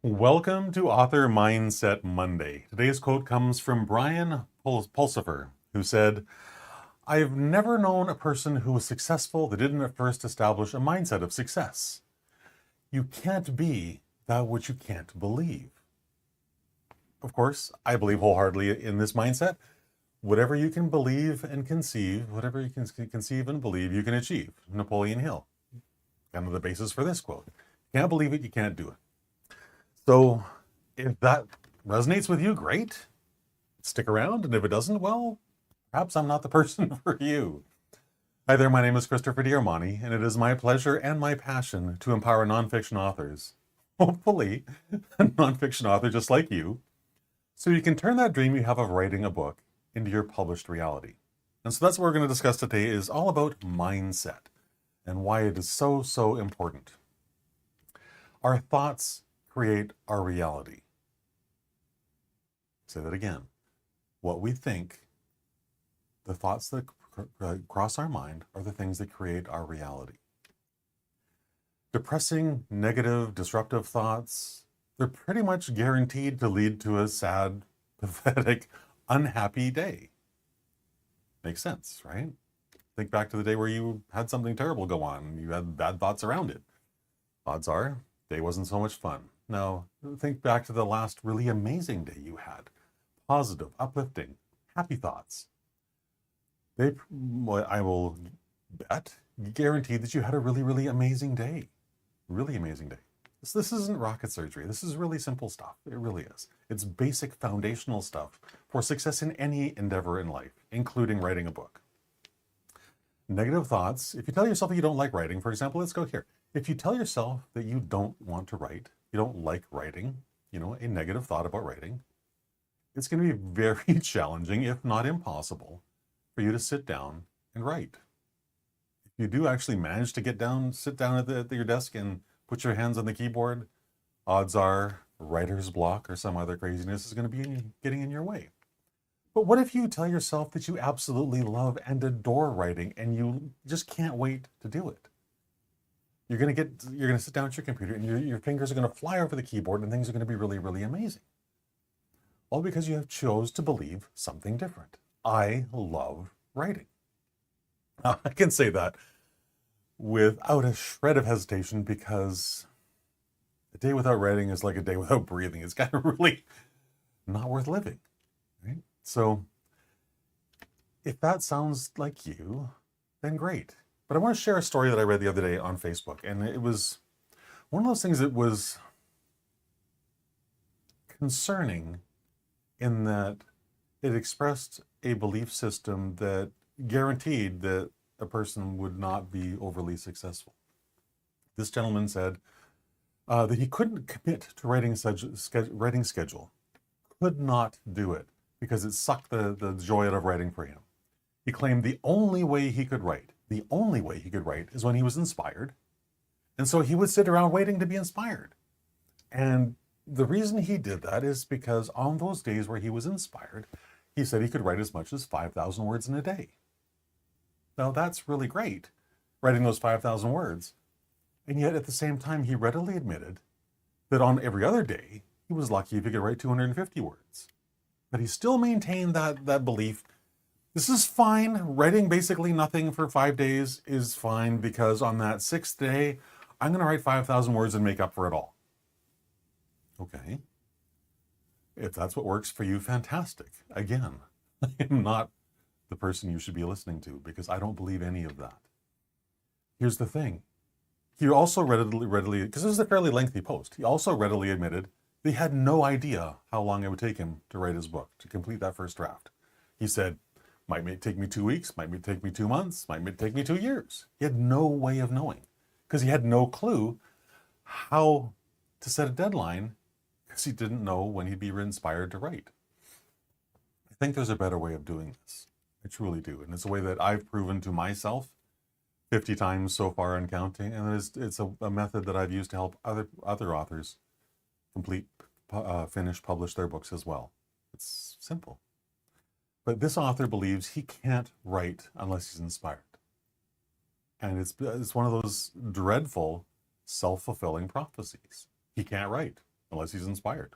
Welcome to Author Mindset Monday. Today's quote comes from Byron Pulsifer, who said, "I've never known a person who was successful that didn't at first establish a mindset of success. You can't be that which you can't believe." Of course, I believe wholeheartedly in this mindset. Whatever you can believe and conceive, whatever you can conceive and believe, you can achieve. Napoleon Hill, kind of the basis for this quote. You can't believe it, you can't do it. So if that resonates with you, great. Stick around. And if it doesn't, well, perhaps I'm not the person for you. Hi there, my name is Christopher Diarmani, and it is my pleasure and my passion to empower nonfiction authors, hopefully a nonfiction author just like you, so you can turn that dream you have of writing a book into your published reality. And so that's what we're going to discuss today, is all about mindset and why it is so important. Our thoughts create our reality. Say that again. What we think, the thoughts that cross our mind, are the things that create our reality. Depressing, negative, disruptive thoughts, they're pretty much guaranteed to lead to a sad, pathetic, unhappy day. Makes sense, right? Think back to the day where you had something terrible go on and you had bad thoughts around it. Odds are, day wasn't so much fun. Now, think back to the last really amazing day you had. Positive, uplifting, happy thoughts. I will bet, guarantee that you had a really amazing day. Really amazing day. This isn't rocket surgery. This is really simple stuff. It really is. It's basic foundational stuff for success in any endeavor in life, including writing a book. Negative thoughts. If you tell yourself that you don't like writing, for example, let's go here. If you tell yourself that you don't want to write, you don't like writing, a negative thought about writing, it's going to be very challenging, if not impossible, for you to sit down and write. If you do actually manage to sit down at your desk and put your hands on the keyboard, odds are writer's block or some other craziness is going to be getting in your way. But what if you tell yourself that you absolutely love and adore writing and you just can't wait to do it? You're going to sit down at your computer and your fingers are going to fly over the keyboard and things are going to be really amazing. All because you have chose to believe something different. I love writing. Now, I can say that without a shred of hesitation, because a day without writing is like a day without breathing. It's kind of really not worth living, right? So if that sounds like you, then great. But I want to share a story that I read the other day on Facebook. And it was one of those things that was concerning in that it expressed a belief system that guaranteed that a person would not be overly successful. This gentleman said that he couldn't commit to writing schedule, could not do it because it sucked the joy out of writing for him. He claimed the only way he could write is when he was inspired. And so he would sit around waiting to be inspired. And the reason he did that is because on those days where he was inspired, he said he could write as much as 5,000 words in a day. Now that's really great, writing those 5,000 words. And yet at the same time, he readily admitted that on every other day, he was lucky if he could write 250 words. But he still maintained that belief. This is fine. Writing basically nothing for 5 days is fine because on that sixth day, I'm going to write 5,000 words and make up for it all. Okay. If that's what works for you, fantastic. Again, I am not the person you should be listening to because I don't believe any of that. Here's the thing. He also readily, because this is a fairly lengthy post, he also readily admitted that he had no idea how long it would take him to write his book, to complete that first draft. He said, might take me 2 weeks, might take me 2 months, might take me 2 years. He had no way of knowing because he had no clue how to set a deadline because he didn't know when he'd be inspired to write. I think there's a better way of doing this. I truly do. And it's a way that I've proven to myself 50 times so far and counting. And it's a method that I've used to help other authors complete, finish, publish their books as well. It's simple. But this author believes he can't write unless he's inspired. And it's one of those dreadful self-fulfilling prophecies. He can't write. unless he's inspired.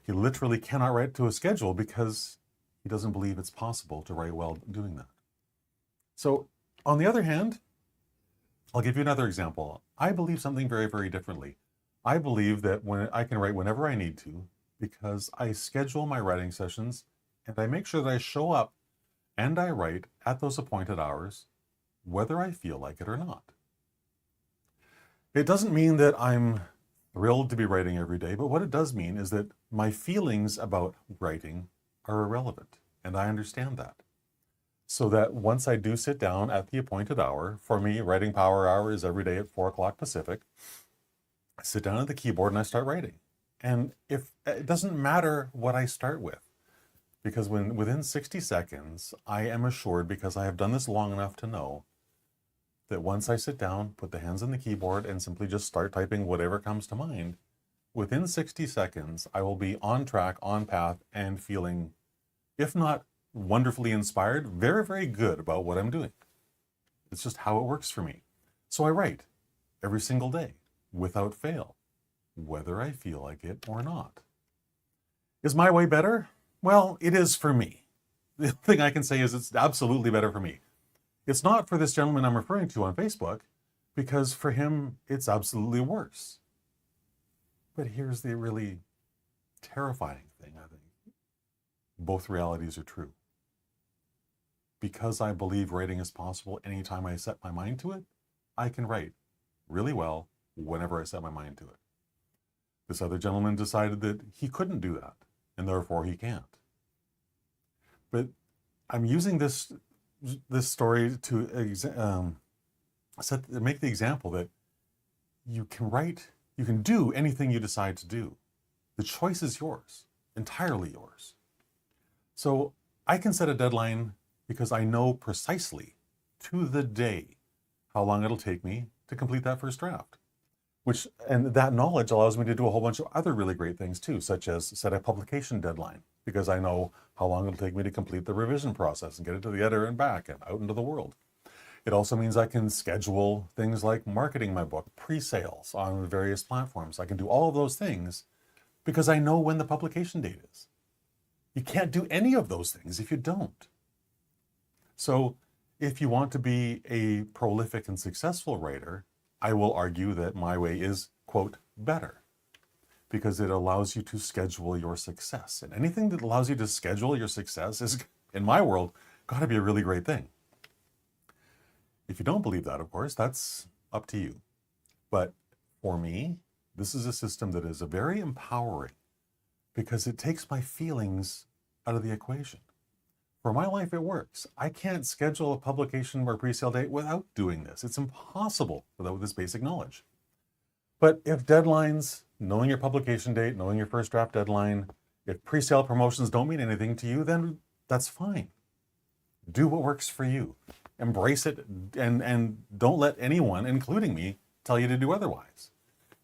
He literally cannot write to a schedule because he doesn't believe it's possible to write well doing that. So, on the other hand, I'll give you another example. I believe something very, very differently. I believe that when I can write whenever I need to because I schedule my writing sessions and I make sure that I show up and I write at those appointed hours, whether I feel like it or not. It doesn't mean that I'm thrilled to be writing every day, but what it does mean is that my feelings about writing are irrelevant, and I understand that. So that once I do sit down at the appointed hour, for me, writing power hour is every day at 4 o'clock Pacific, I sit down at the keyboard and I start writing. And if it doesn't matter what I start with, because within 60 seconds, I am assured, because I have done this long enough to know, that once I sit down, put the hands on the keyboard, and simply just start typing whatever comes to mind, within 60 seconds, I will be on track, on path, and feeling, if not wonderfully inspired, very, very good about what I'm doing. It's just how it works for me. So I write every single day, without fail, whether I feel like it or not. Is my way better? Well, it is for me. The thing I can say is it's absolutely better for me. It's not for this gentleman I'm referring to on Facebook, because for him, it's absolutely worse. But here's the really terrifying thing, I think. Both realities are true. Because I believe writing is possible anytime I set my mind to it, I can write really well whenever I set my mind to it. This other gentleman decided that he couldn't do that, and therefore he can't. But I'm using this story to make the example that you can write, you can do anything you decide to do. The choice is yours, entirely yours. So I can set a deadline because I know precisely to the day how long it'll take me to complete that first draft. And that knowledge allows me to do a whole bunch of other really great things too, such as set a publication deadline, because I know how long it'll take me to complete the revision process and get it to the editor and back and out into the world. It also means I can schedule things like marketing my book, pre-sales on various platforms. I can do all of those things because I know when the publication date is. You can't do any of those things if you don't. So if you want to be a prolific and successful writer, I will argue that my way is, quote, better, because it allows you to schedule your success. And anything that allows you to schedule your success is, in my world, got to be a really great thing. If you don't believe that, of course, that's up to you. But for me, this is a system that is very empowering because it takes my feelings out of the equation. For my life, it works. I can't schedule a publication or pre-sale date without doing this. It's impossible without this basic knowledge. But if deadlines, knowing your publication date, knowing your first draft deadline, if pre-sale promotions don't mean anything to you, then that's fine. Do what works for you. Embrace it and don't let anyone, including me, tell you to do otherwise.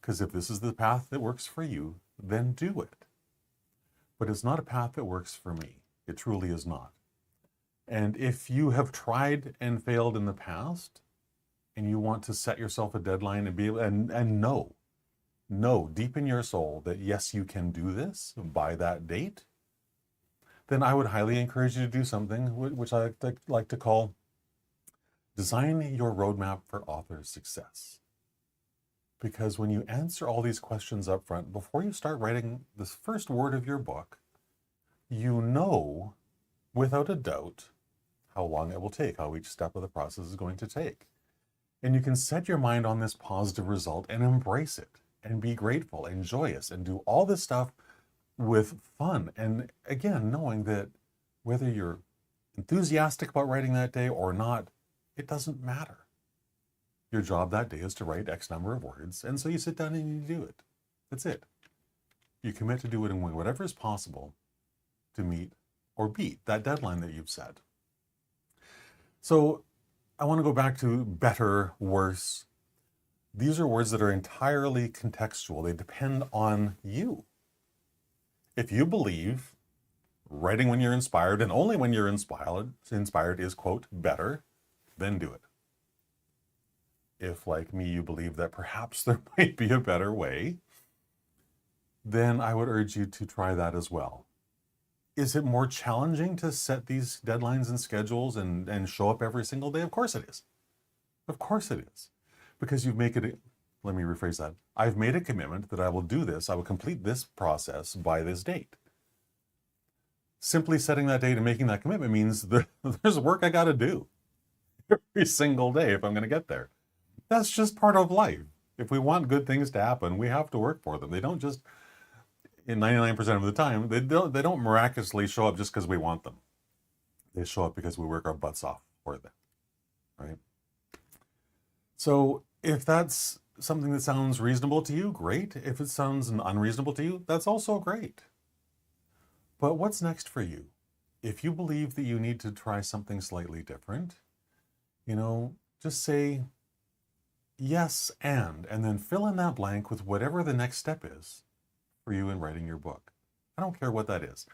Because if this is the path that works for you, then do it. But it's not a path that works for me. It truly is not. And if you have tried and failed in the past, and you want to set yourself a deadline and be and know deep in your soul that yes, you can do this by that date, then I would highly encourage you to do something which I like to call design your roadmap for author success. Because when you answer all these questions up front, before you start writing the first word of your book, you know without a doubt how long it will take, how each step of the process is going to take. And you can set your mind on this positive result and embrace it and be grateful and joyous and do all this stuff with fun. And again, knowing that whether you're enthusiastic about writing that day or not, it doesn't matter. Your job that day is to write X number of words. And so you sit down and you do it. That's it. You commit to do it in whatever is possible to meet or beat that deadline that you've set. So I want to go back to better, worse. These are words that are entirely contextual. They depend on you. If you believe writing when you're inspired and only when you're inspired is, quote, better, then do it. If, like me, you believe that perhaps there might be a better way, then I would urge you to try that as well. Is it more challenging to set these deadlines and schedules and show up every single day? Of course it is. Of course it is. Because you've made it, let me rephrase that. I've made a commitment that I will do this, I will complete this process by this date. Simply setting that date and making that commitment means there's work I got to do every single day if I'm going to get there. That's just part of life. If we want good things to happen, we have to work for them. They don't just, in 99% of the time, they don't miraculously show up just because we want them. They show up because we work our butts off for them, right? So if that's something that sounds reasonable to you, great. If it sounds unreasonable to you, that's also great. But what's next for you? If you believe that you need to try something slightly different, just say yes and then fill in that blank with whatever the next step is for you in writing your book. I don't care what that is.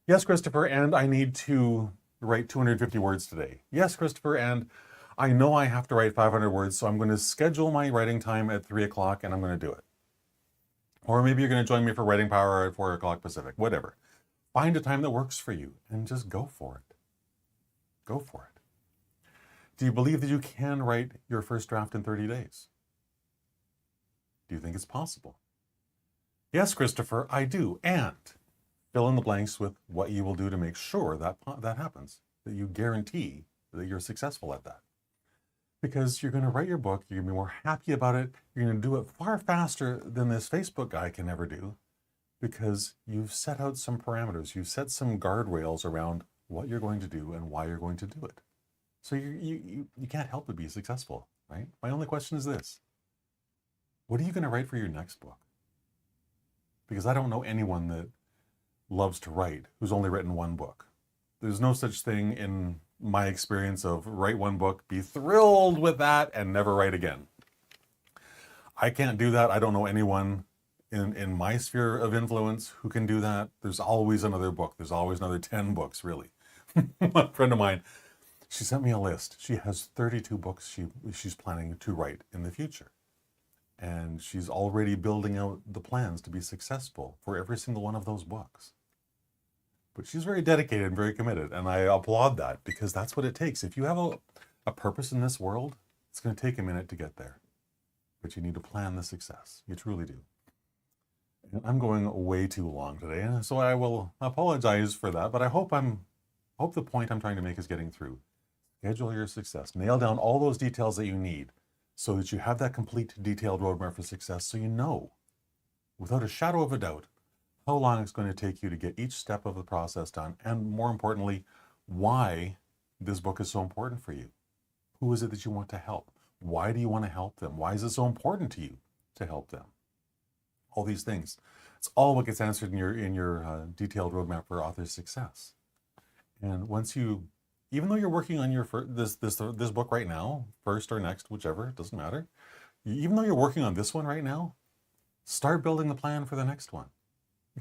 Yes, Christopher, and I need to write 250 words today. Yes, Christopher, and I know I have to write 500 words, so I'm going to schedule my writing time at 3 o'clock and I'm going to do it. Or maybe you're going to join me for Writing Power at 4 o'clock Pacific, whatever. Find a time that works for you and just go for it. Go for it. Do you believe that you can write your first draft in 30 days? Do you think it's possible? Yes, Christopher, I do. And fill in the blanks with what you will do to make sure that that happens, that you guarantee that you're successful at that. Because you're going to write your book, you're going to be more happy about it, you're going to do it far faster than this Facebook guy can ever do, because you've set out some parameters, you've set some guardrails around what you're going to do and why you're going to do it. So you can't help but be successful, right? My only question is this: what are you going to write for your next book? Because I don't know anyone that loves to write who's only written one book. There's no such thing in my experience of write one book, be thrilled with that, and never write again. I can't do that. I don't know anyone in my sphere of influence who can do that. There's always another book. There's always another 10 books, really. A friend of mine, she sent me a list. She has 32 books she's planning to write in the future. And she's already building out the plans to be successful for every single one of those books. But she's very dedicated and very committed, and I applaud that, because that's what it takes. If you have a purpose in this world, it's going to take a minute to get there. But you need to plan the success. You truly do. And I'm going way too long today, so I will apologize for that, but I hope the point I'm trying to make is getting through. Schedule your success. Nail down all those details that you need so that you have that complete detailed roadmap for success, so you know, without a shadow of a doubt, how long it's going to take you to get each step of the process done, and more importantly, why this book is so important for you. Who is it that you want to help? Why do you want to help them? Why is it so important to you to help them? All these things. It's all what gets answered in your detailed roadmap for author success. And once you, even though you're working on your this book right now, first or next, whichever, it doesn't matter. Even though you're working on this one right now, start building the plan for the next one.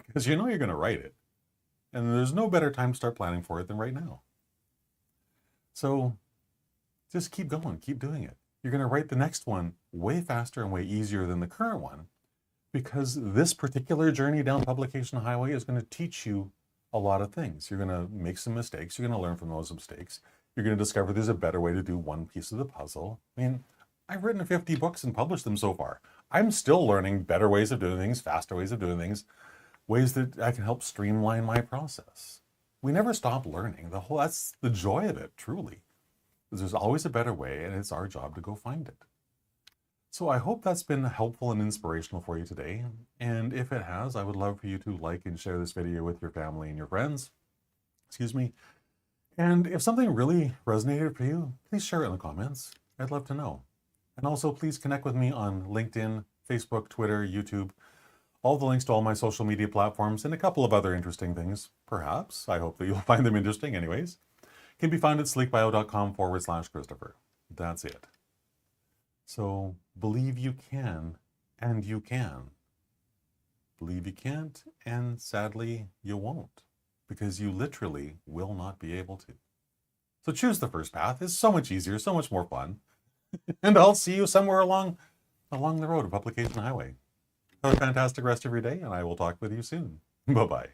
Because you know you're going to write it. And there's no better time to start planning for it than right now. So just keep going, keep doing it. You're going to write the next one way faster and way easier than the current one, because this particular journey down publication highway is going to teach you a lot of things. You're going to make some mistakes. You're going to learn from those mistakes. You're going to discover there's a better way to do one piece of the puzzle. I mean, I've written 50 books and published them so far. I'm still learning better ways of doing things, faster ways of doing things, ways that I can help streamline my process. We never stop learning. That's the joy of it, truly. There's always a better way, and it's our job to go find it. So I hope that's been helpful and inspirational for you today. And if it has, I would love for you to like and share this video with your family and your friends. Excuse me. And if something really resonated for you, please share it in the comments. I'd love to know. And also, please connect with me on LinkedIn, Facebook, Twitter, YouTube, all the links to all my social media platforms, and a couple of other interesting things, perhaps. I hope that you'll find them interesting anyways. Can be found at sleekbio.com/Christopher. That's it. So believe you can, and you can. Believe you can't, and sadly, you won't, because you literally will not be able to. So choose the first path. It's so much easier, so much more fun. And I'll see you somewhere along the road of Publication Highway. Have a fantastic rest of your day, and I will talk with you soon. Bye-bye.